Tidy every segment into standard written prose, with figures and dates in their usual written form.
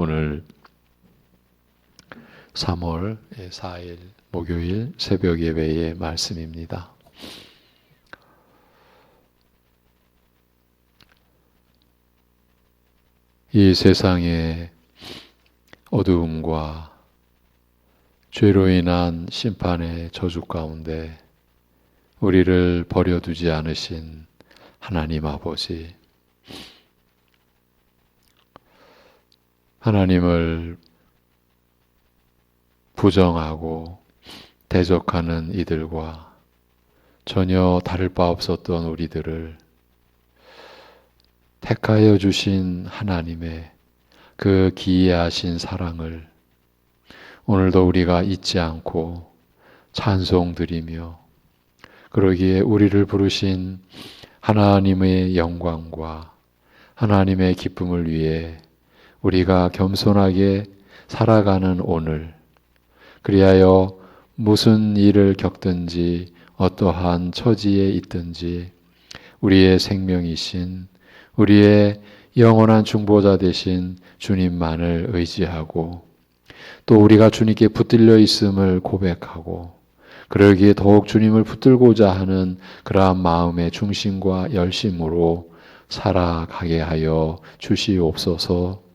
오늘 3월 4일 목요일 새벽 예배의 말씀입니다. 이 세상의 어두움과 죄로 인한 심판의 저주 가운데 우리를 버려두지 않으신 하나님 아버지, 하나님을 부정하고 대적하는 이들과 전혀 다를 바 없었던 우리들을 택하여 주신 하나님의 그 기이하신 사랑을 오늘도 우리가 잊지 않고 찬송드리며, 그러기에 우리를 부르신 하나님의 영광과 하나님의 기쁨을 위해 우리가 겸손하게 살아가는 오늘, 그리하여 무슨 일을 겪든지 어떠한 처지에 있든지 우리의 생명이신, 우리의 영원한 중보자 되신 주님만을 의지하고 또 우리가 주님께 붙들려 있음을 고백하고, 그러기에 더욱 주님을 붙들고자 하는 그러한 마음의 중심과 열심으로 살아가게 하여 주시옵소서.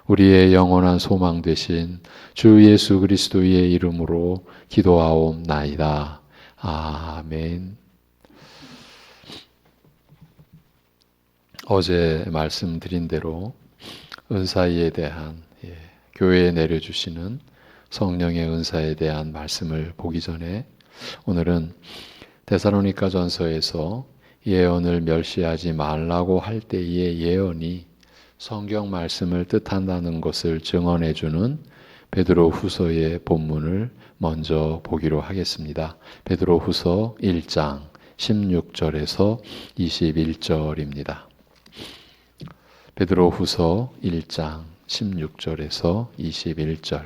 우리의 영원한 소망 되신 주 예수 그리스도의 이름으로 기도하옵나이다. 아멘. 어제 말씀드린 대로 은사에 대한, 교회에 내려주시는 성령의 은사에 대한 말씀을 보기 전에 오늘은 데살로니가 전서에서 예언을 멸시하지 말라고 할 때의 예언이 성경 말씀을 뜻한다는 것을 증언해 주는 베드로 후서의 본문을 먼저 보기로 하겠습니다. 베드로 후서 1장 16절에서 21절입니다. 베드로 후서 1장 16절에서 21절.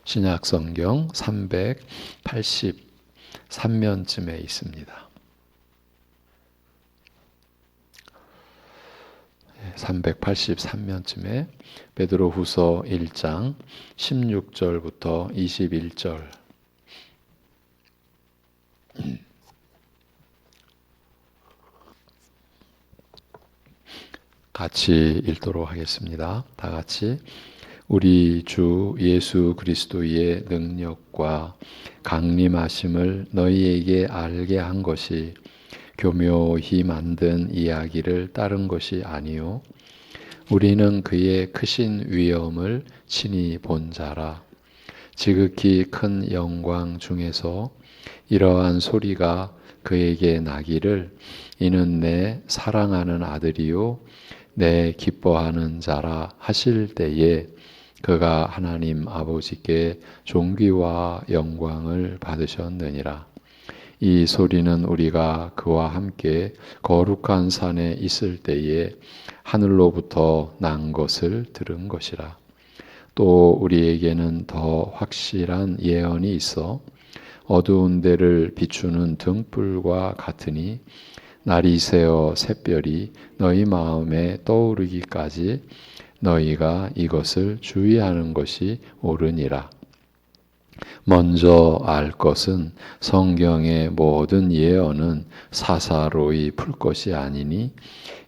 신약성경 383면쯤에 있습니다. 383면쯤에 베드로 후서 1장 16절부터 21절. 같이 읽도록 하겠습니다. 다 같이. 우리 주 예수 그리스도의 능력과 강림하심을 너희에게 알게 한 것이 교묘히 만든 이야기를 따른 것이 아니요 우리는 그의 크신 위엄을 친히 본 자라. 지극히 큰 영광 중에서 이러한 소리가 그에게 나기를, 이는 내 사랑하는 아들이요 내 기뻐하는 자라 하실 때에 그가 하나님 아버지께 존귀와 영광을 받으셨느니라. 이 소리는 우리가 그와 함께 거룩한 산에 있을 때에 하늘로부터 난 것을 들은 것이라. 또 우리에게는 더 확실한 예언이 있어 어두운 데를 비추는 등불과 같으니 날이 새어 샛별이 너희 마음에 떠오르기까지 너희가 이것을 주의하는 것이 옳으니라. 먼저 알 것은 성경의 모든 예언은 사사로이 풀 것이 아니니,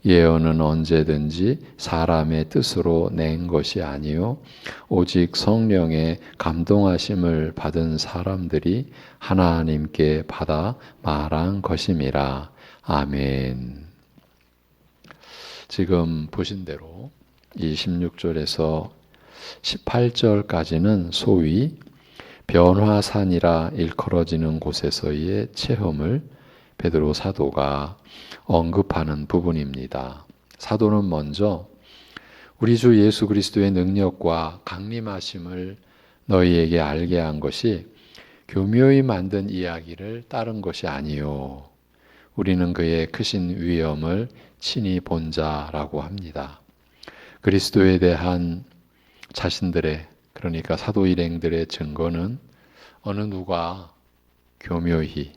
예언은 언제든지 사람의 뜻으로 낸 것이 아니요 오직 성령의 감동하심을 받은 사람들이 하나님께 받아 말한 것임이라. 아멘. 지금 보신 대로 이 16절에서 18절까지는 소위 변화산이라 일컬어지는 곳에서의 체험을 베드로 사도가 언급하는 부분입니다. 사도는 먼저 우리 주 예수 그리스도의 능력과 강림하심을 너희에게 알게 한 것이 교묘히 만든 이야기를 따른 것이 아니요 우리는 그의 크신 위엄을 친히 본 자라고 합니다. 그리스도에 대한 자신들의, 그러니까 사도 일행들의 증거는 어느 누가 교묘히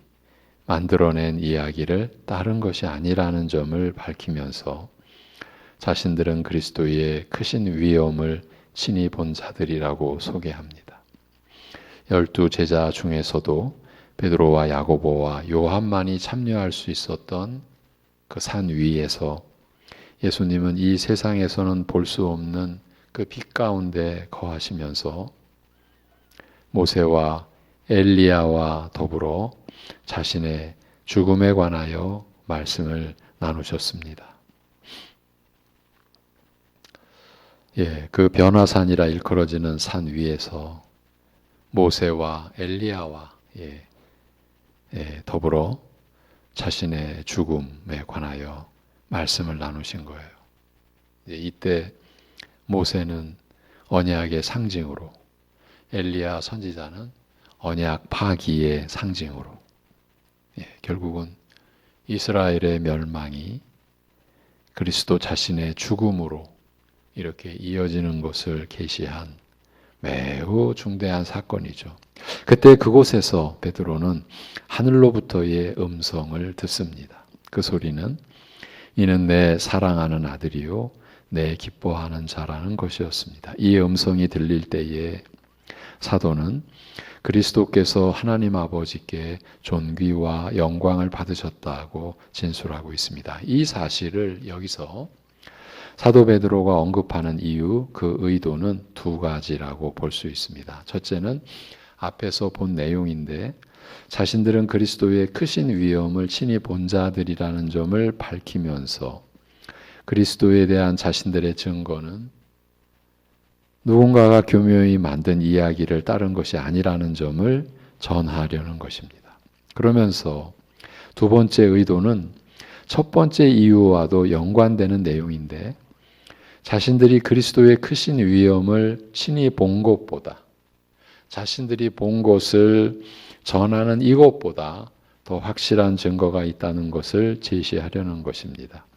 만들어낸 이야기를 따른 것이 아니라는 점을 밝히면서 자신들은 그리스도의 크신 위엄을 친히 본 자들이라고 소개합니다. 12 제자 중에서도 베드로와 야고보와 요한만이 참여할 수 있었던 그 산 위에서 예수님은 이 세상에서는 볼 수 없는 그 빛 가운데 거하시면서 모세와 엘리야와 더불어 자신의 죽음에 관하여 말씀을 나누셨습니다. 그 변화산이라 일컬어지는 산 위에서 모세와 엘리야와 더불어 자신의 죽음에 관하여 말씀을 나누신 거예요. 이때 모세는 언약의 상징으로, 엘리야 선지자는 언약 파기의 상징으로, 결국은 이스라엘의 멸망이 그리스도 자신의 죽음으로 이렇게 이어지는 것을 계시한 매우 중대한 사건이죠. 그때 그곳에서 베드로는 하늘로부터의 음성을 듣습니다. 그 소리는 이는 내 사랑하는 아들이요 내 기뻐하는 자라는 것이었습니다. 이 음성이 들릴 때에 사도는 그리스도께서 하나님 아버지께 존귀와 영광을 받으셨다고 진술하고 있습니다. 이 사실을 여기서 사도 베드로가 언급하는 이유, 그 의도는 두 가지라고 볼 수 있습니다. 첫째는 앞에서 본 내용인데 자신들은 그리스도의 크신 위엄을 친히 본 자들이라는 점을 밝히면서 그리스도에 대한 자신들의 증거는 누군가가 교묘히 만든 이야기를 따른 것이 아니라는 점을 전하려는 것입니다. 그러면서 두 번째 의도는 첫 번째 이유와도 연관되는 내용인데 자신들이 그리스도의 크신 위엄을 친히 본 것보다 자신들이 본 것을 전하는 이것보다 더 확실한 증거가 있다는 것을 제시하려는 것입니다.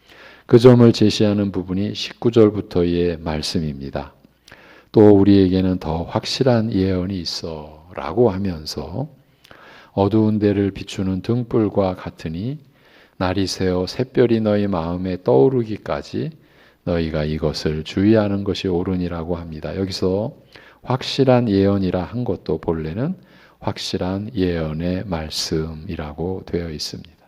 그 점을 제시하는 부분이 19절부터의 말씀입니다. 또 우리에게는 더 확실한 예언이 있어 라고 하면서 어두운 데를 비추는 등불과 같으니 날이 새어 샛별이 너희 마음에 떠오르기까지 너희가 이것을 주의하는 것이 옳으니라고 합니다. 여기서 확실한 예언이라 한 것도 본래는 확실한 예언의 말씀이라고 되어 있습니다.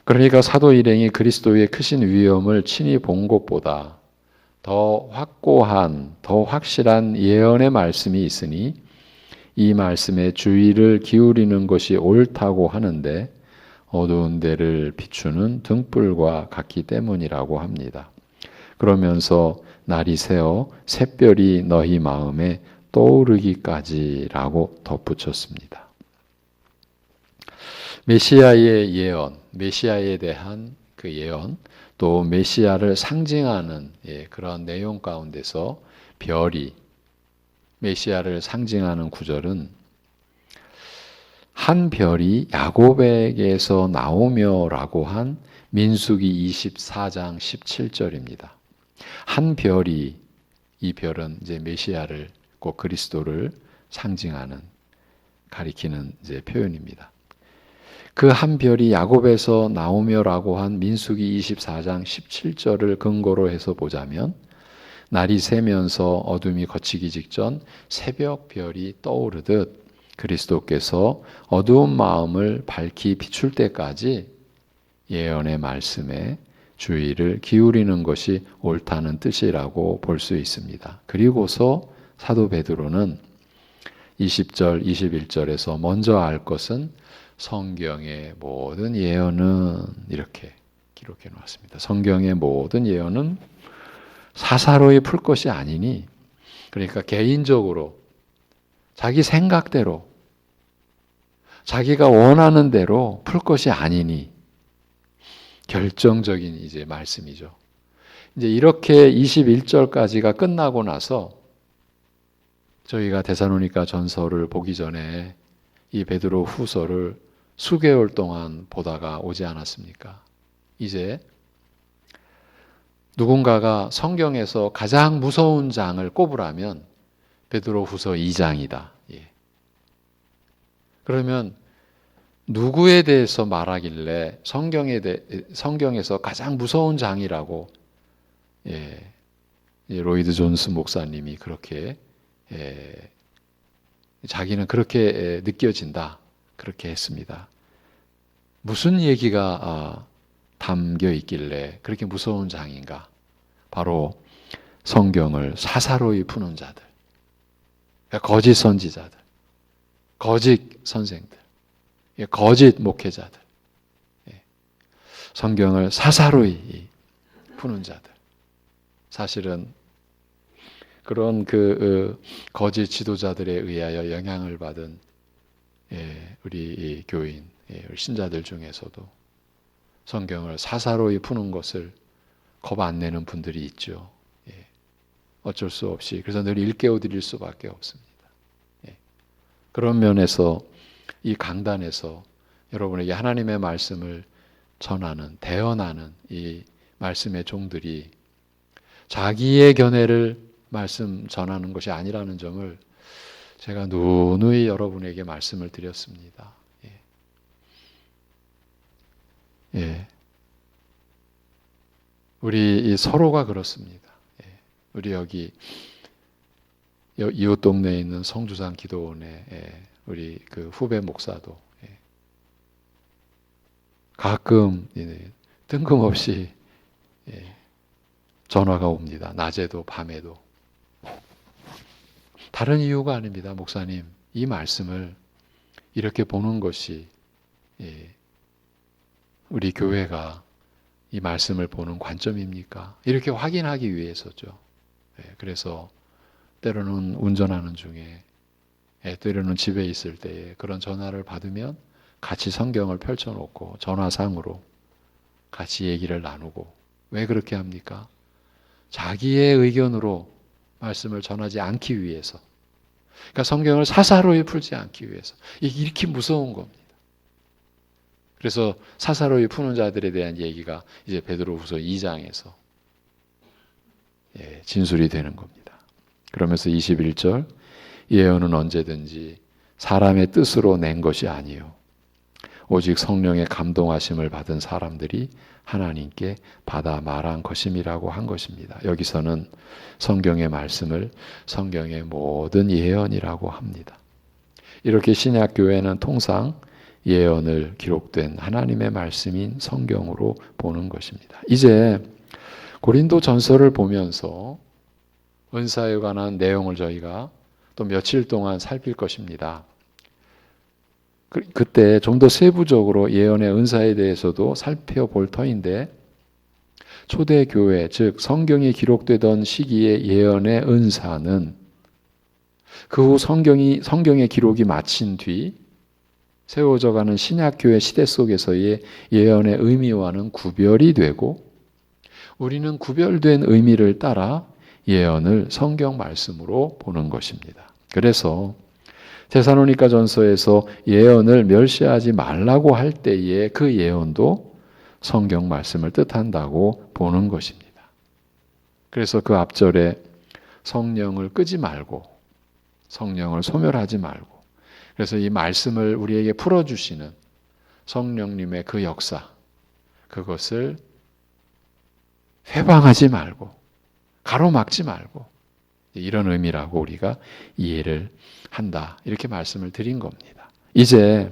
그러니까 사도 일행이 그리스도의 크신 위엄을 친히 본 것보다 더 확고한, 더 확실한 예언의 말씀이 있으니 이 말씀에 주의를 기울이는 것이 옳다고 하는데 어두운 데를 비추는 등불과 같기 때문이라고 합니다. 그러면서 날이 새어 샛별이 너희 마음에 떠오르기까지라고 덧붙였습니다. 메시아의 예언, 메시아에 대한 그 예언, 또 메시아를 상징하는 그런 내용 가운데서 별이 메시아를 상징하는 구절은 한 별이 야곱에게서 나오며라고 한 민수기 24장 17절입니다. 한 별이, 이 별은 이제 메시아를 꼭 그리스도를 상징하는 가리키는 이제 표현입니다. 그 한 별이 야곱에서 나오며라고 한 민수기 24장 17절을 근거로 해서 보자면 날이 새면서 어둠이 걷히기 직전 새벽 별이 떠오르듯 그리스도께서 어두운 마음을 밝히 비출 때까지 예언의 말씀에 주의를 기울이는 것이 옳다는 뜻이라고 볼 수 있습니다. 그리고서 사도 베드로는 20절, 21절에서 먼저 알 것은 성경의 모든 예언은 이렇게 기록해 놓았습니다. 성경의 모든 예언은 사사로이 풀 것이 아니니, 그러니까 개인적으로 자기 생각대로 자기가 원하는 대로 풀 것이 아니니 결정적인 이제 말씀이죠. 이제 이렇게 21절까지가 끝나고 나서 저희가 데살로니가 전서를 보기 전에 이 베드로 후서를 수개월 동안 보다가 오지 않았습니까? 이제 누군가가 성경에서 가장 무서운 장을 꼽으라면 베드로 후서 2장이다. 그러면 누구에 대해서 말하길래 성경에서 가장 무서운 장이라고 로이드 존스 목사님이 그렇게 자기는 그렇게 느껴진다 그렇게 했습니다. 무슨 얘기가 담겨 있길래 그렇게 무서운 장인가? 바로 성경을 사사로이 푸는 자들, 거짓 선지자들, 거짓 선생들, 거짓 목회자들, 성경을 사사로이 푸는 자들. 사실은 그런 거짓 지도자들에 의하여 영향을 받은 우리 교인, 우리 신자들 중에서도 성경을 사사로이 푸는 것을 겁 안 내는 분들이 있죠. 어쩔 수 없이 그래서 늘 일깨워 드릴 수밖에 없습니다. 그런 면에서 이 강단에서 여러분에게 하나님의 말씀을 전하는, 대언하는 이 말씀의 종들이 자기의 견해를 말씀 전하는 것이 아니라는 점을 제가 누누이 여러분에게 말씀을 드렸습니다. 우리 서로가 그렇습니다. 우리 여기 이웃 동네에 있는 성주산 기도원에 우리 그 후배 목사도 가끔 뜬금없이 전화가 옵니다. 낮에도 밤에도. 다른 이유가 아닙니다. 목사님, 이 말씀을 이렇게 보는 것이 우리 교회가 이 말씀을 보는 관점입니까? 이렇게 확인하기 위해서죠. 그래서 때로는 운전하는 중에 때로는 집에 있을 때에 그런 전화를 받으면 같이 성경을 펼쳐놓고 전화상으로 같이 얘기를 나누고. 왜 그렇게 합니까? 자기의 의견으로 말씀을 전하지 않기 위해서. 그러니까 성경을 사사로이 풀지 않기 위해서. 이게 이렇게 무서운 겁니다. 그래서 사사로이 푸는 자들에 대한 얘기가 이제 베드로후서 2장에서 진술이 되는 겁니다. 그러면서 21절, 예언은 언제든지 사람의 뜻으로 낸 것이 아니요 오직 성령의 감동하심을 받은 사람들이 하나님께 받아 말한 것임이라고 한 것입니다. 여기서는 성경의 말씀을 성경의 모든 예언이라고 합니다. 이렇게 신약교회는 통상 예언을 기록된 하나님의 말씀인 성경으로 보는 것입니다. 이제 고린도 전서를 보면서 은사에 관한 내용을 저희가 또 며칠 동안 살필 것입니다. 그때 좀 더 세부적으로 예언의 은사에 대해서도 살펴볼 터인데, 초대교회, 즉 성경이 기록되던 시기의 예언의 은사는 그 후 성경의 기록이 마친 뒤 세워져가는 신약교회 시대 속에서의 예언의 의미와는 구별이 되고, 우리는 구별된 의미를 따라 예언을 성경 말씀으로 보는 것입니다. 그래서 데살로니가 전서에서 예언을 멸시하지 말라고 할 때에 그 예언도 성경 말씀을 뜻한다고 보는 것입니다. 그래서 그 앞절에 성령을 끄지 말고 성령을 소멸하지 말고, 그래서 이 말씀을 우리에게 풀어주시는 성령님의 그 역사, 그것을 회방하지 말고 가로막지 말고, 이런 의미라고 우리가 이해를 한다, 이렇게 말씀을 드린 겁니다. 이제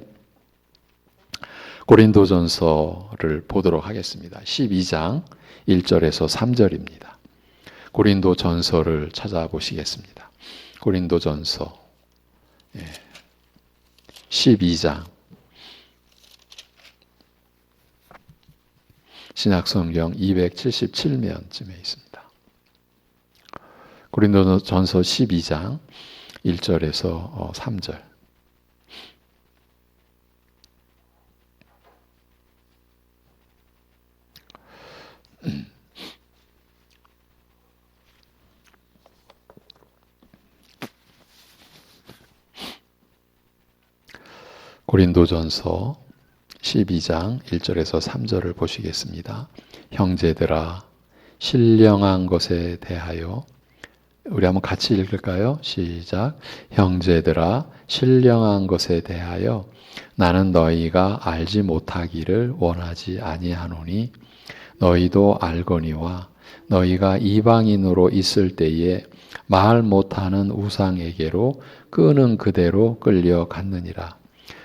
고린도전서를 보도록 하겠습니다. 12장 1절에서 3절입니다. 고린도전서를 찾아보시겠습니다. 고린도전서 12장, 신약성경 277면쯤에 있습니다. 고린도전서 12장 1절에서 3절. 고린도전서 12장 1절에서 3절을 보시겠습니다. 형제들아, 신령한 것에 대하여 우리 한번 같이 읽을까요? 시작. 형제들아, 신령한 것에 대하여 나는 너희가 알지 못하기를 원하지 아니하노니 너희도 알거니와 너희가 이방인으로 있을 때에 말 못하는 우상에게로 끄는 그대로 끌려갔느니라.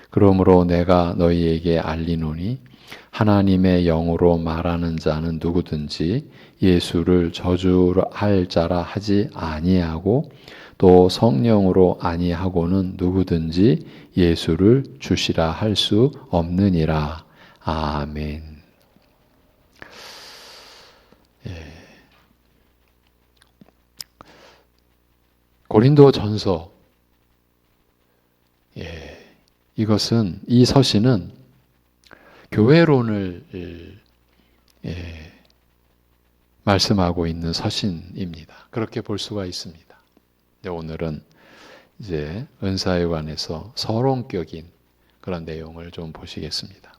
그러므로 내가 너희에게 알리노니 하나님의 영으로 말하는 자는 누구든지 예수를 저주할 자라 하지 아니하고 또 성령으로 아니하고는 누구든지 예수를 주시라 할 수 없느니라. 아멘. 고린도전서, 이것은 이 서신은 교회론을 말씀하고 있는 서신입니다. 그렇게 볼 수가 있습니다. 오늘은 이제 은사에 관해서 서론격인 그런 내용을 좀 보시겠습니다.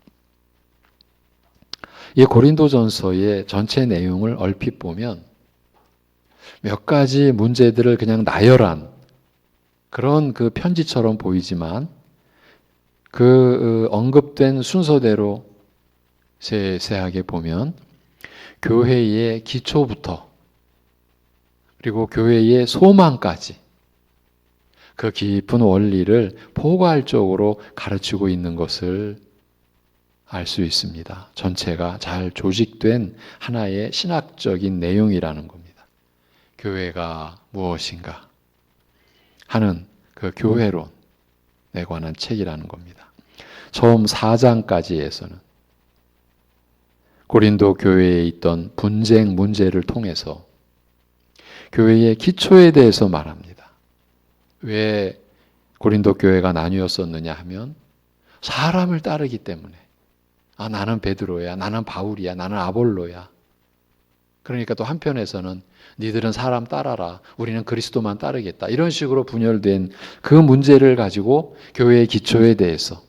이 고린도전서의 전체 내용을 얼핏 보면 몇 가지 문제들을 그냥 나열한 그런 그 편지처럼 보이지만 그 언급된 순서대로 세세하게 보면 교회의 기초부터 그리고 교회의 소망까지 그 깊은 원리를 포괄적으로 가르치고 있는 것을 알 수 있습니다. 전체가 잘 조직된 하나의 신학적인 내용이라는 겁니다. 교회가 무엇인가 하는 그 교회론에 관한 책이라는 겁니다. 처음 4장까지에서는 고린도 교회에 있던 분쟁 문제를 통해서 교회의 기초에 대해서 말합니다. 왜 고린도 교회가 나뉘었었느냐 하면 사람을 따르기 때문에 나는 베드로야, 나는 바울이야, 나는 아볼로야. 그러니까 또 한편에서는 니들은 사람 따라라, 우리는 그리스도만 따르겠다. 이런 식으로 분열된 그 문제를 가지고 교회의 기초에 대해서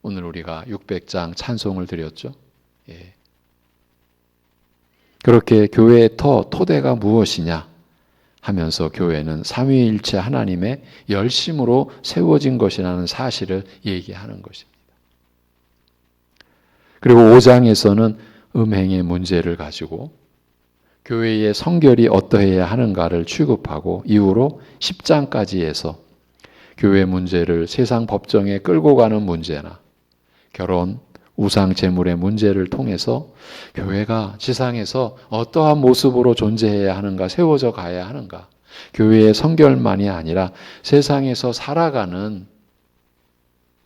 오늘 우리가 600장 찬송을 드렸죠. 그렇게 교회의 토대가 무엇이냐 하면서 교회는 삼위일체 하나님의 열심으로 세워진 것이라는 사실을 얘기하는 것입니다. 그리고 5장에서는 음행의 문제를 가지고 교회의 성결이 어떠해야 하는가를 취급하고 이후로 10장까지 해서 교회 문제를 세상 법정에 끌고 가는 문제나 결혼, 우상 제물의 문제를 통해서 교회가 지상에서 어떠한 모습으로 존재해야 하는가, 세워져 가야 하는가, 교회의 성결만이 아니라 세상에서 살아가는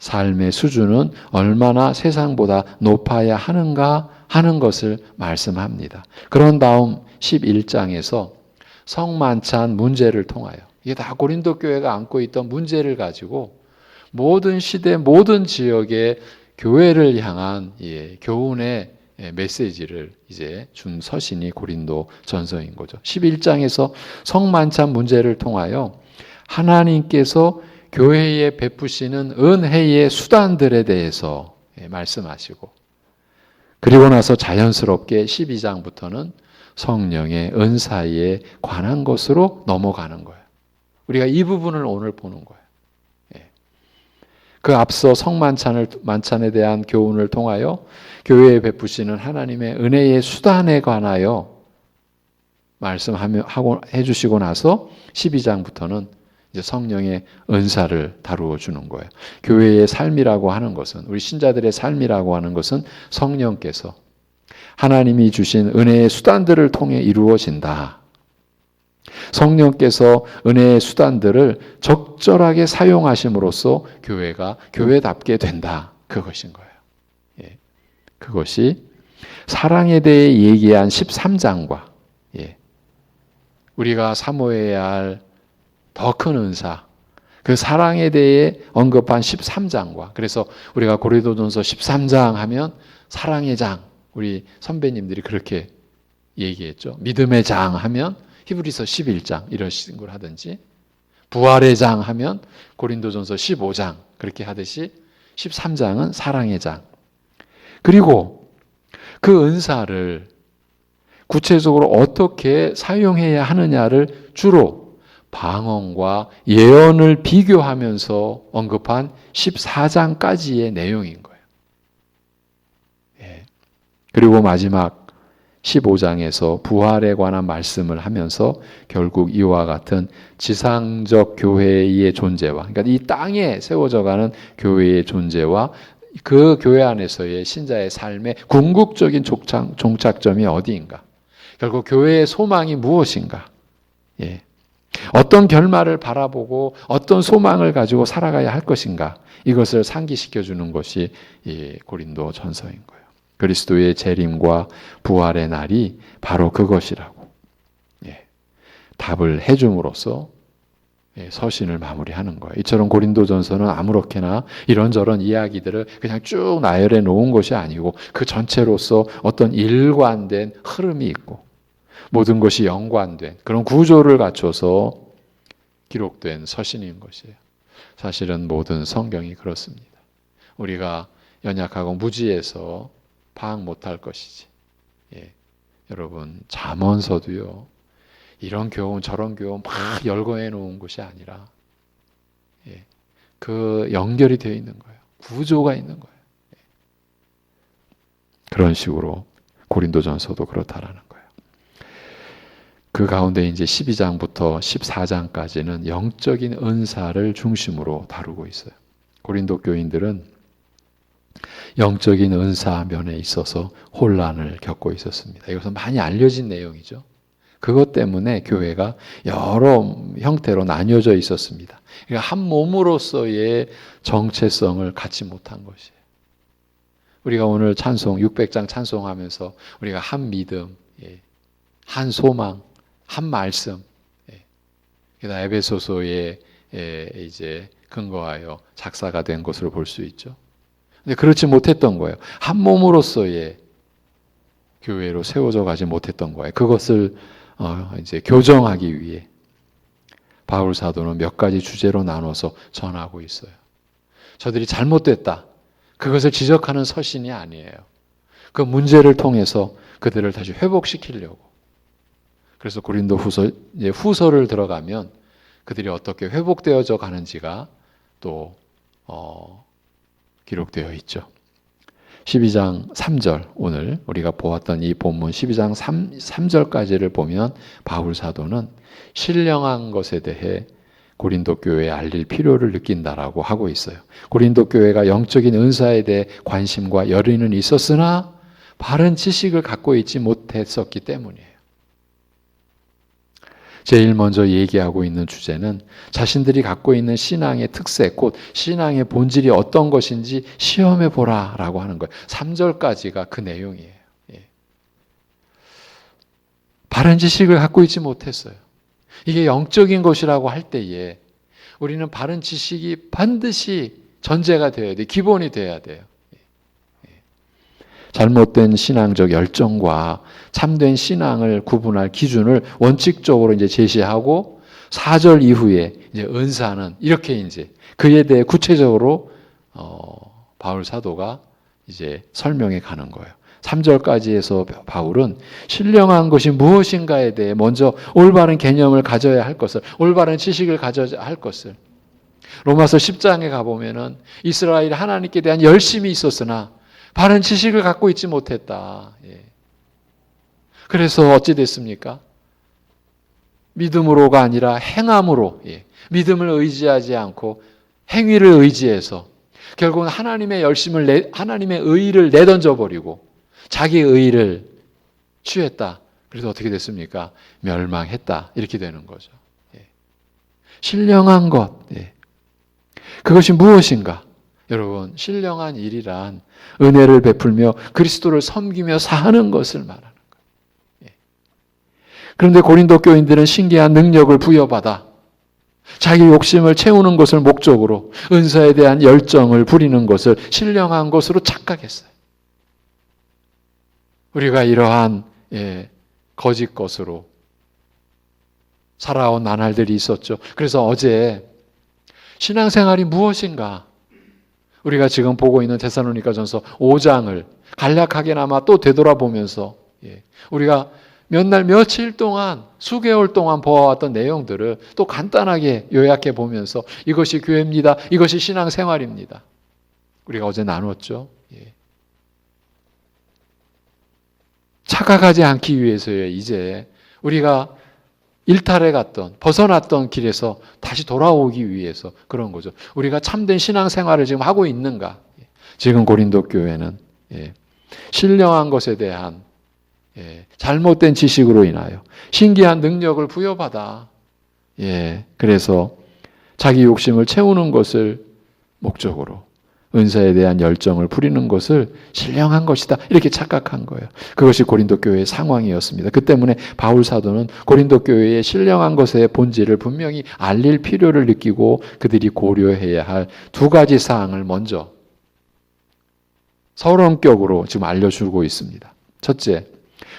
삶의 수준은 얼마나 세상보다 높아야 하는가 하는 것을 말씀합니다. 그런 다음 11장에서 성만찬 문제를 통하여 이게 다 고린도 교회가 안고 있던 문제를 가지고 모든 시대, 모든 지역의 교회를 향한 교훈의 메시지를 이제 준 서신이 고린도 전서인 거죠. 11장에서 성만찬 문제를 통하여 하나님께서 교회에 베푸시는 은혜의 수단들에 대해서 말씀하시고 그리고 나서 자연스럽게 12장부터는 성령의 은사에 관한 것으로 넘어가는 거예요. 우리가 이 부분을 오늘 보는 거예요. 그 앞서 성만찬에 대한 교훈을 통하여 교회에 베푸시는 하나님의 은혜의 수단에 관하여 말씀하고 해주시고 나서 12장부터는 이제 성령의 은사를 다루어 주는 거예요. 교회의 삶이라고 하는 것은, 우리 신자들의 삶이라고 하는 것은 성령께서 하나님이 주신 은혜의 수단들을 통해 이루어진다. 성령께서 은혜의 수단들을 적절하게 사용하심으로써 교회가 교회답게 된다. 그것인 거예요. 그것이 사랑에 대해 얘기한 13장과 우리가 사모해야 할 더 큰 은사, 그 사랑에 대해 언급한 13장과 그래서 우리가 고린도전서 13장 하면 사랑의 장, 우리 선배님들이 그렇게 얘기했죠. 믿음의 장 하면 히브리서 11장 이런 식으로 하든지 부활의 장 하면 고린도전서 15장 그렇게 하듯이 13장은 사랑의 장. 그리고 그 은사를 구체적으로 어떻게 사용해야 하느냐를 주로 방언과 예언을 비교하면서 언급한 14장까지의 내용인 거예요. 예. 그리고 마지막 15장에서 부활에 관한 말씀을 하면서 결국 이와 같은 지상적 교회의 존재와, 그러니까 이 땅에 세워져가는 교회의 존재와 그 교회 안에서의 신자의 삶의 궁극적인 종착점이 어디인가? 결국 교회의 소망이 무엇인가? 예. 어떤 결말을 바라보고 어떤 소망을 가지고 살아가야 할 것인가? 이것을 상기시켜 주는 것이 이 고린도 전서인 거예요. 그리스도의 재림과 부활의 날이 바로 그것이라고 답을 해줌으로써 서신을 마무리하는 거예요. 이처럼 고린도전서는 아무렇게나 이런저런 이야기들을 그냥 쭉 나열해 놓은 것이 아니고 그 전체로서 어떤 일관된 흐름이 있고 모든 것이 연관된 그런 구조를 갖춰서 기록된 서신인 것이에요. 사실은 모든 성경이 그렇습니다. 우리가 연약하고 무지해서 파악 못할 것이지. 여러분 잠언서도요. 이런 교훈 저런 교훈 막 열거해 놓은 것이 아니라 그 연결이 되어 있는 거예요. 구조가 있는 거예요. 그런 식으로 고린도전서도 그렇다라는 거예요. 그 가운데 이제 12장부터 14장까지는 영적인 은사를 중심으로 다루고 있어요. 고린도 교인들은 영적인 은사 면에 있어서 혼란을 겪고 있었습니다. 이것은 많이 알려진 내용이죠. 그것 때문에 교회가 여러 형태로 나뉘어져 있었습니다. 그러니까 한 몸으로서의 정체성을 갖지 못한 것이에요. 우리가 오늘 찬송 600장 찬송하면서 우리가 한 믿음, 한 소망, 한 말씀, 그다음 에베소서에 이제 근거하여 작사가 된 것으로 볼 수 있죠. 근데 그렇지 못했던 거예요. 한 몸으로서의 교회로 세워져 가지 못했던 거예요. 그것을 이제 교정하기 위해 바울 사도는 몇 가지 주제로 나눠서 전하고 있어요. 저들이 잘못됐다. 그것을 지적하는 서신이 아니에요. 그 문제를 통해서 그들을 다시 회복시키려고. 그래서 고린도 후서를 들어가면 그들이 어떻게 회복되어져 가는지가 또 기록되어 있죠. 12장 3절, 오늘 우리가 보았던 이 본문 12장 3절까지를 보면 바울 사도는 신령한 것에 대해 고린도 교회에 알릴 필요를 느낀다라고 하고 있어요. 고린도 교회가 영적인 은사에 대해 관심과 열의는 있었으나 바른 지식을 갖고 있지 못했었기 때문이에요. 제일 먼저 얘기하고 있는 주제는 자신들이 갖고 있는 신앙의 특색, 곧 신앙의 본질이 어떤 것인지 시험해 보라라고 하는 거예요. 3절까지가 그 내용이에요. 바른 지식을 갖고 있지 못했어요. 이게 영적인 것이라고 할 때에 우리는 바른 지식이 반드시 전제가 되어야 돼요. 기본이 되어야 돼요. 잘못된 신앙적 열정과 참된 신앙을 구분할 기준을 원칙적으로 이제 제시하고 4절 이후에 이제 은사는 이렇게 이제 그에 대해 구체적으로 바울 사도가 이제 설명해 가는 거예요. 3절까지 해서 바울은 신령한 것이 무엇인가에 대해 먼저 올바른 개념을 가져야 할 것을, 올바른 지식을 가져야 할 것을. 로마서 10장에 가보면은 이스라엘 하나님께 대한 열심이 있었으나 바른 지식을 갖고 있지 못했다. 그래서 어찌 됐습니까? 믿음으로가 아니라 행함으로, 믿음을 의지하지 않고 행위를 의지해서 결국은 하나님의 열심을 하나님의 의의를 내던져 버리고 자기 의의를 취했다. 그래서 어떻게 됐습니까? 멸망했다. 이렇게 되는 거죠. 신령한 것, 그것이 무엇인가? 여러분, 신령한 일이란 은혜를 베풀며 그리스도를 섬기며 사는 것을 말하는 거예요. 그런데 고린도 교인들은 신기한 능력을 부여받아 자기 욕심을 채우는 것을 목적으로 은사에 대한 열정을 부리는 것을 신령한 것으로 착각했어요. 우리가 이러한 거짓 것으로 살아온 나날들이 있었죠. 그래서 어제 신앙생활이 무엇인가? 우리가 지금 보고 있는 데살로니가전서 5장을 간략하게나마 또 되돌아보면서 우리가 몇 날, 며칠 동안, 수개월 동안 보아왔던 내용들을 또 간단하게 요약해 보면서 이것이 교회입니다. 이것이 신앙생활입니다. 우리가 어제 나눴죠. 예. 착각하지 않기 위해서요. 이제 우리가 일탈해 갔던, 벗어났던 길에서 다시 돌아오기 위해서 그런 거죠. 우리가 참된 신앙생활을 지금 하고 있는가? 지금 고린도 교회는 신령한 것에 대한 잘못된 지식으로 인하여 신기한 능력을 부여받아 그래서 자기 욕심을 채우는 것을 목적으로 은사에 대한 열정을 부리는 것을 신령한 것이다 이렇게 착각한 거예요. 그것이 고린도 교회의 상황이었습니다. 그 때문에 바울 사도는 고린도 교회의 신령한 것의 본질을 분명히 알릴 필요를 느끼고 그들이 고려해야 할 두 가지 사항을 먼저 서론격으로 지금 알려주고 있습니다. 첫째,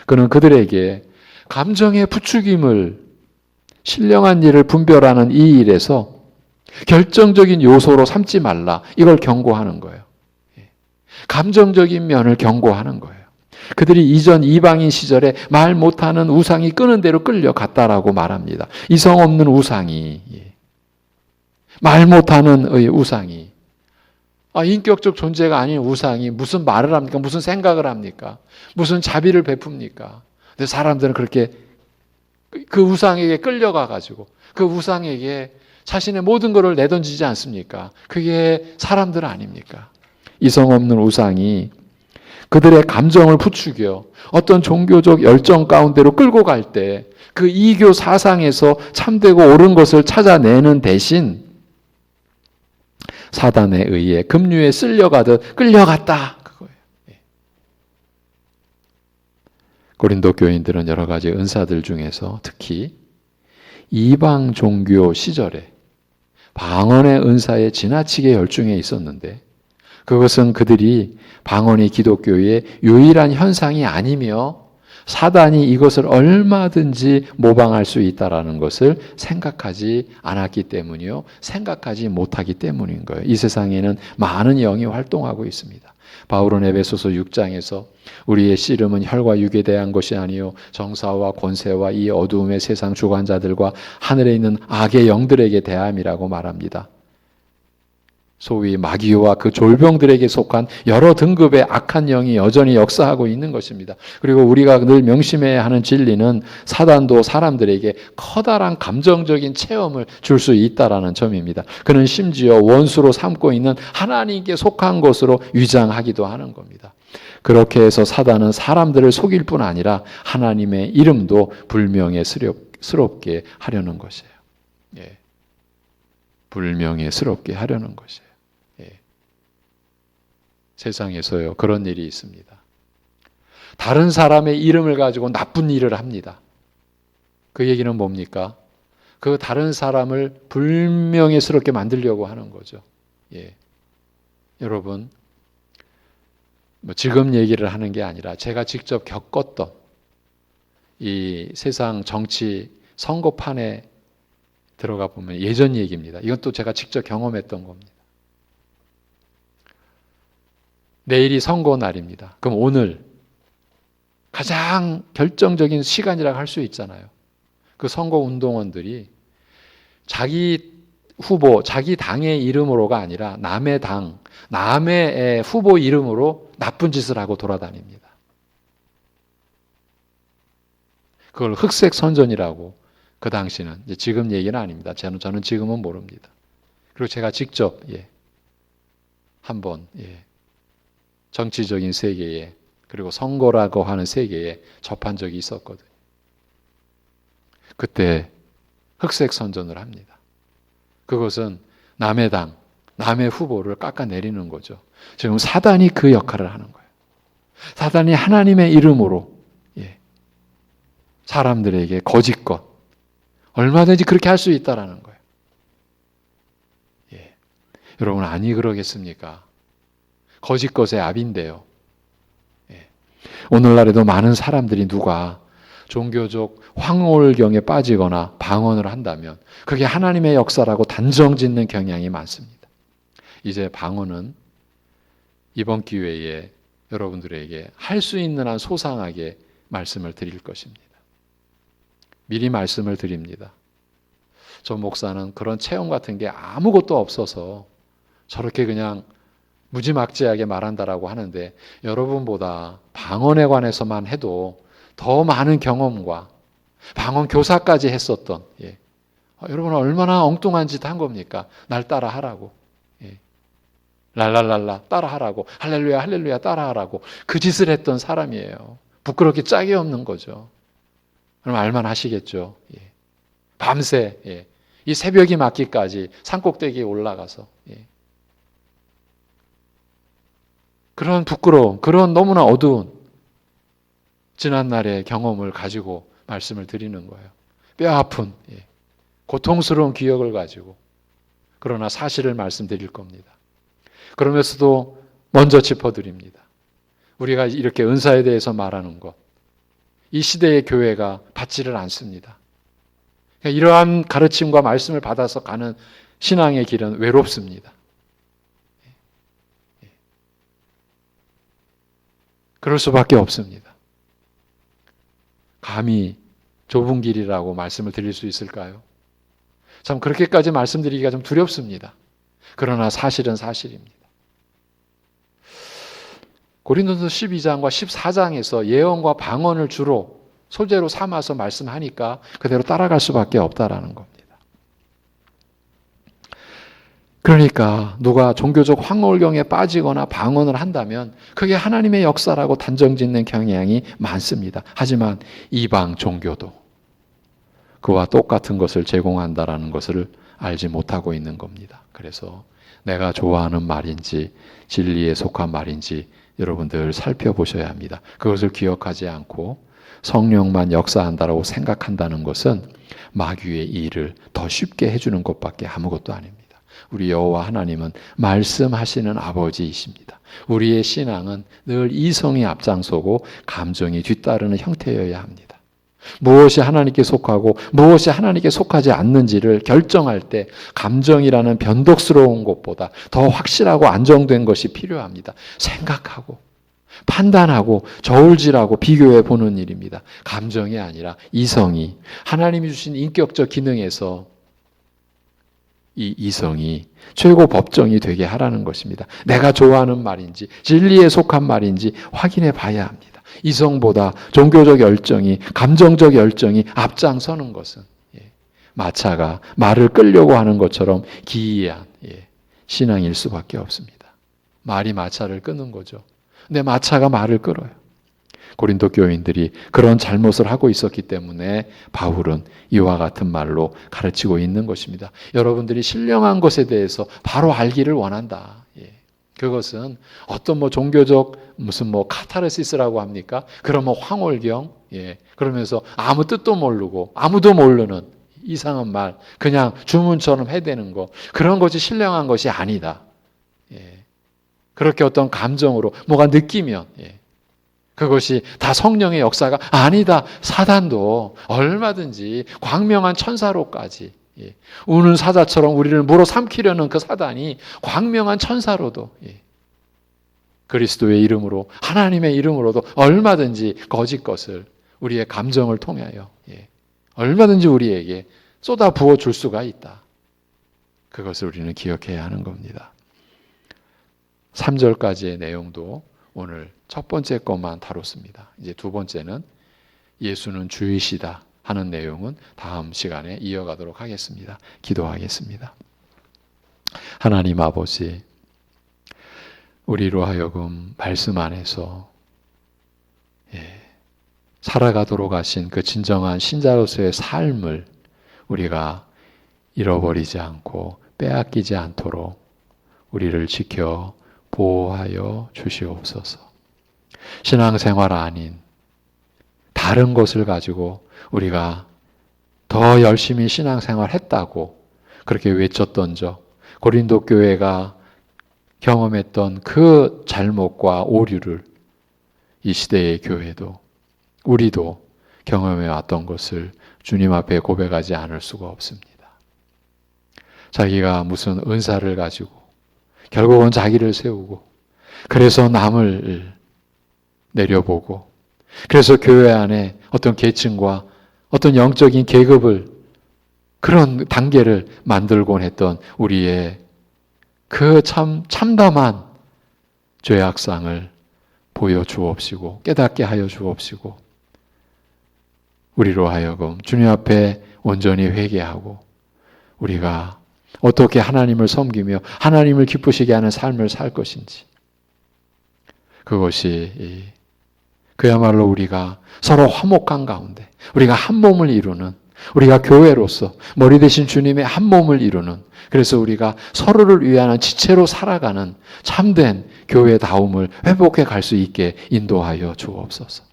그는 그들에게 감정의 부추김을 신령한 일을 분별하는 이 일에서 결정적인 요소로 삼지 말라. 이걸 경고하는 거예요. 감정적인 면을 경고하는 거예요. 그들이 이전 이방인 시절에 말 못하는 우상이 끄는 대로 끌려갔다라고 말합니다. 이성 없는 우상이, 말 못하는 우상이, 인격적 존재가 아닌 우상이 무슨 말을 합니까? 무슨 생각을 합니까? 무슨 자비를 베풉니까? 근데 사람들은 그렇게 그 우상에게 끌려가가지고 그 우상에게 자신의 모든 것을 내던지지 않습니까? 그게 사람들 아닙니까? 이성 없는 우상이 그들의 감정을 부추겨 어떤 종교적 열정 가운데로 끌고 갈 때 그 이교 사상에서 참되고 옳은 것을 찾아내는 대신 사단에 의해 급류에 쓸려가듯 끌려갔다. 그거예요. 고린도 교인들은 여러 가지 은사들 중에서 특히 이방 종교 시절에 방언의 은사에 지나치게 열중해 있었는데 그것은 그들이 방언이 기독교의 유일한 현상이 아니며 사단이 이것을 얼마든지 모방할 수 있다라는 것을 생각하지 않았기 때문이요. 생각하지 못하기 때문인 거예요. 이 세상에는 많은 영이 활동하고 있습니다. 바울은 에베소서 6장에서 우리의 씨름은 혈과 육에 대한 것이 아니요 정사와 권세와 이 어두움의 세상 주관자들과 하늘에 있는 악의 영들에게 대함이라고 말합니다. 소위 마귀와 그 졸병들에게 속한 여러 등급의 악한 영이 여전히 역사하고 있는 것입니다. 그리고 우리가 늘 명심해야 하는 진리는 사단도 사람들에게 커다란 감정적인 체험을 줄 수 있다는 점입니다. 그는 심지어 원수로 삼고 있는 하나님께 속한 것으로 위장하기도 하는 겁니다. 그렇게 해서 사단은 사람들을 속일 뿐 아니라 하나님의 이름도 불명예스럽게 하려는 것이에요. 불명예스럽게 하려는 것이에요. 세상에서요 그런 일이 있습니다. 다른 사람의 이름을 가지고 나쁜 일을 합니다. 그 얘기는 뭡니까? 그 다른 사람을 불명예스럽게 만들려고 하는 거죠. 여러분 지금 얘기를 하는 게 아니라 제가 직접 겪었던 이 세상 정치 선거판에 들어가 보면 예전 얘기입니다. 이건 또 제가 직접 경험했던 겁니다. 내일이 선거 날입니다. 그럼 오늘 가장 결정적인 시간이라고 할 수 있잖아요. 그 선거 운동원들이 자기 후보, 자기 당의 이름으로가 아니라 남의 당, 남의 후보 이름으로 나쁜 짓을 하고 돌아다닙니다. 그걸 흑색 선전이라고 그 당시는, 이제 지금 얘기는 아닙니다. 저는 지금은 모릅니다. 그리고 제가 직접 한번 정치적인 세계에 그리고 선거라고 하는 세계에 접한 적이 있었거든요. 그때 흑색 선전을 합니다. 그것은 남의 당, 남의 후보를 깎아내리는 거죠. 지금 사단이 그 역할을 하는 거예요. 사단이 하나님의 이름으로 사람들에게 거짓것 얼마든지 그렇게 할 수 있다라는 거예요. 여러분 아니 그러겠습니까? 거짓것의 압인데요. 오늘날에도 많은 사람들이 누가 종교적 황홀경에 빠지거나 방언을 한다면 그게 하나님의 역사라고 단정짓는 경향이 많습니다. 이제 방언은 이번 기회에 여러분들에게 할 수 있는 한 소상하게 말씀을 드릴 것입니다. 미리 말씀을 드립니다. 저 목사는 그런 체험 같은 게 아무것도 없어서 저렇게 그냥 무지막지하게 말한다라고 하는데, 여러분보다 방언에 관해서만 해도 더 많은 경험과 방언 교사까지 했었던, 여러분은 얼마나 엉뚱한 짓 한 겁니까? 날 따라 하라고. 랄랄랄라 따라 하라고. 할렐루야 할렐루야 따라 하라고. 그 짓을 했던 사람이에요. 부끄럽게 짝이 없는 거죠. 그럼 알만하시겠죠. 밤새 이 새벽이 맞기까지 산꼭대기에 올라가서 그런 부끄러움, 그런 너무나 어두운 지난날의 경험을 가지고 말씀을 드리는 거예요. 뼈 아픈 고통스러운 기억을 가지고. 그러나 사실을 말씀드릴 겁니다. 그러면서도 먼저 짚어드립니다. 우리가 이렇게 은사에 대해서 말하는 것, 이 시대의 교회가 받지를 않습니다. 그러니까 이러한 가르침과 말씀을 받아서 가는 신앙의 길은 외롭습니다. 그럴 수밖에 없습니다. 감히 좁은 길이라고 말씀을 드릴 수 있을까요? 참 그렇게까지 말씀드리기가 좀 두렵습니다. 그러나 사실은 사실입니다. 고린도서 12장과 14장에서 예언과 방언을 주로 소재로 삼아서 말씀하니까 그대로 따라갈 수밖에 없다라는 겁니다. 그러니까 누가 종교적 황홀경에 빠지거나 방언을 한다면 그게 하나님의 역사라고 단정짓는 경향이 많습니다. 하지만 이방 종교도 그와 똑같은 것을 제공한다라는 것을 알지 못하고 있는 겁니다. 그래서 내가 좋아하는 말인지 진리에 속한 말인지 여러분들 살펴보셔야 합니다. 그것을 기억하지 않고 성령만 역사한다라고 생각한다는 것은 마귀의 일을 더 쉽게 해주는 것밖에 아무것도 아닙니다. 우리 여호와 하나님은 말씀하시는 아버지이십니다. 우리의 신앙은 늘 이성이 앞장서고 감정이 뒤따르는 형태여야 합니다. 무엇이 하나님께 속하고 무엇이 하나님께 속하지 않는지를 결정할 때 감정이라는 변덕스러운 것보다 더 확실하고 안정된 것이 필요합니다. 생각하고 판단하고 저울질하고 비교해 보는 일입니다. 감정이 아니라 이성이, 하나님이 주신 인격적 기능에서 이 이성이 최고 법정이 되게 하라는 것입니다. 내가 좋아하는 말인지 진리에 속한 말인지 확인해 봐야 합니다. 이성보다 종교적 열정이, 감정적 열정이 앞장서는 것은 마차가 말을 끌려고 하는 것처럼 기이한 신앙일 수밖에 없습니다. 말이 마차를 끄는 거죠. 근데 마차가 말을 끌어요. 고린도 교인들이 그런 잘못을 하고 있었기 때문에 바울은 이와 같은 말로 가르치고 있는 것입니다. 여러분들이 신령한 것에 대해서 바로 알기를 원한다. 그것은 어떤 종교적 무슨 카타르시스라고 합니까? 그러면 황홀경, 그러면서 아무 뜻도 모르고 아무도 모르는 이상한 말, 그냥 주문처럼 해대는 거, 그런 것이 신령한 것이 아니다. 그렇게 어떤 감정으로 뭐가 느끼면 그것이 다 성령의 역사가 아니다. 사단도 얼마든지 광명한 천사로까지 우는 사자처럼 우리를 물어삼키려는 그 사단이 광명한 천사로도 그리스도의 이름으로 하나님의 이름으로도 얼마든지 거짓 것을 우리의 감정을 통하여 얼마든지 우리에게 쏟아 부어줄 수가 있다. 그것을 우리는 기억해야 하는 겁니다. 3절까지의 내용도 오늘 첫 번째 것만 다뤘습니다. 이제 두 번째는 예수는 주이시다 하는 내용은 다음 시간에 이어가도록 하겠습니다. 기도하겠습니다. 하나님 아버지, 우리로 하여금 말씀 안에서 살아가도록 하신 그 진정한 신자로서의 삶을 우리가 잃어버리지 않고 빼앗기지 않도록 우리를 지켜 보호하여 주시옵소서. 신앙생활 아닌 다른 것을 가지고 우리가 더 열심히 신앙생활 했다고 그렇게 외쳤던 적, 고린도 교회가 경험했던 그 잘못과 오류를 이 시대의 교회도 우리도 경험해 왔던 것을 주님 앞에 고백하지 않을 수가 없습니다. 자기가 무슨 은사를 가지고 결국은 자기를 세우고 그래서 남을 내려보고 그래서 교회 안에 어떤 계층과 어떤 영적인 계급을, 그런 단계를 만들곤 했던 우리의 그 참담한 죄악상을 보여주옵시고 깨닫게 하여 주옵시고 우리로 하여금 주님 앞에 온전히 회개하고 우리가 어떻게 하나님을 섬기며 하나님을 기쁘시게 하는 삶을 살 것인지, 그것이 그야말로 우리가 서로 화목한 가운데 우리가 한 몸을 이루는, 우리가 교회로서 머리 대신 주님의 한 몸을 이루는, 그래서 우리가 서로를 위하는 지체로 살아가는 참된 교회다움을 회복해 갈 수 있게 인도하여 주옵소서.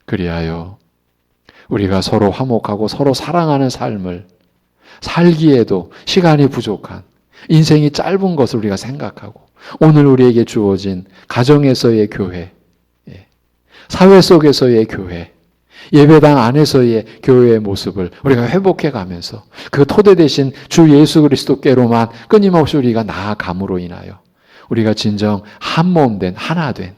그리하여 우리가 서로 화목하고 서로 사랑하는 삶을 살기에도 시간이 부족한, 인생이 짧은 것을 우리가 생각하고 오늘 우리에게 주어진 가정에서의 교회, 사회 속에서의 교회, 예배당 안에서의 교회의 모습을 우리가 회복해 가면서 그 토대 대신 주 예수 그리스도께로만 끊임없이 우리가 나아감으로 인하여 우리가 진정 한 몸 된, 하나 된,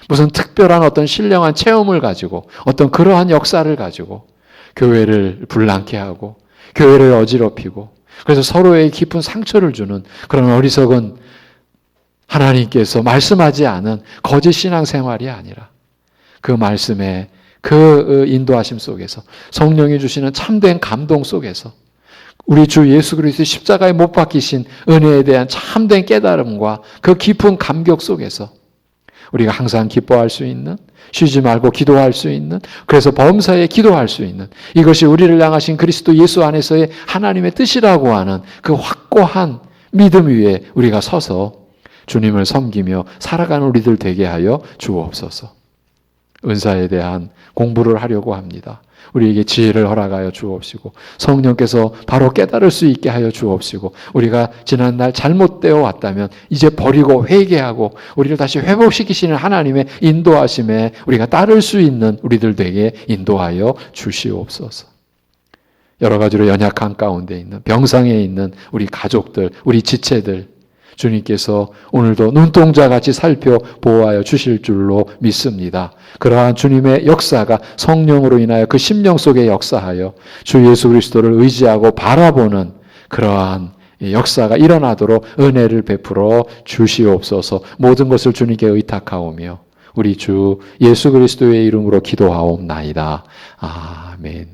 무슨 특별한 어떤 신령한 체험을 가지고 어떤 그러한 역사를 가지고 교회를 불난케 하고 교회를 어지럽히고 그래서 서로에게 깊은 상처를 주는 그런 어리석은 하나님께서 말씀하지 않은 거짓 신앙생활이 아니라 그 말씀의 그 인도하심 속에서 성령이 주시는 참된 감동 속에서 우리 주 예수 그리스도 십자가에 못 박히신 은혜에 대한 참된 깨달음과 그 깊은 감격 속에서 우리가 항상 기뻐할 수 있는, 쉬지 말고 기도할 수 있는, 그래서 범사에 기도할 수 있는, 이것이 우리를 향하신 그리스도 예수 안에서의 하나님의 뜻이라고 하는 그 확고한 믿음 위에 우리가 서서 주님을 섬기며 살아가는 우리들 되게 하여 주옵소서. 은사에 대한 공부를 하려고 합니다. 우리에게 지혜를 허락하여 주옵시고 성령께서 바로 깨달을 수 있게 하여 주옵시고 우리가 지난날 잘못되어 왔다면 이제 버리고 회개하고 우리를 다시 회복시키시는 하나님의 인도하심에 우리가 따를 수 있는 우리들 되게 인도하여 주시옵소서. 여러 가지로 연약한 가운데 있는, 병상에 있는 우리 가족들, 우리 지체들 주님께서 오늘도 눈동자같이 살펴 보호하여 주실 줄로 믿습니다. 그러한 주님의 역사가 성령으로 인하여 그 심령 속에 역사하여 주 예수 그리스도를 의지하고 바라보는 그러한 역사가 일어나도록 은혜를 베풀어 주시옵소서. 모든 것을 주님께 의탁하오며 우리 주 예수 그리스도의 이름으로 기도하옵나이다. 아멘.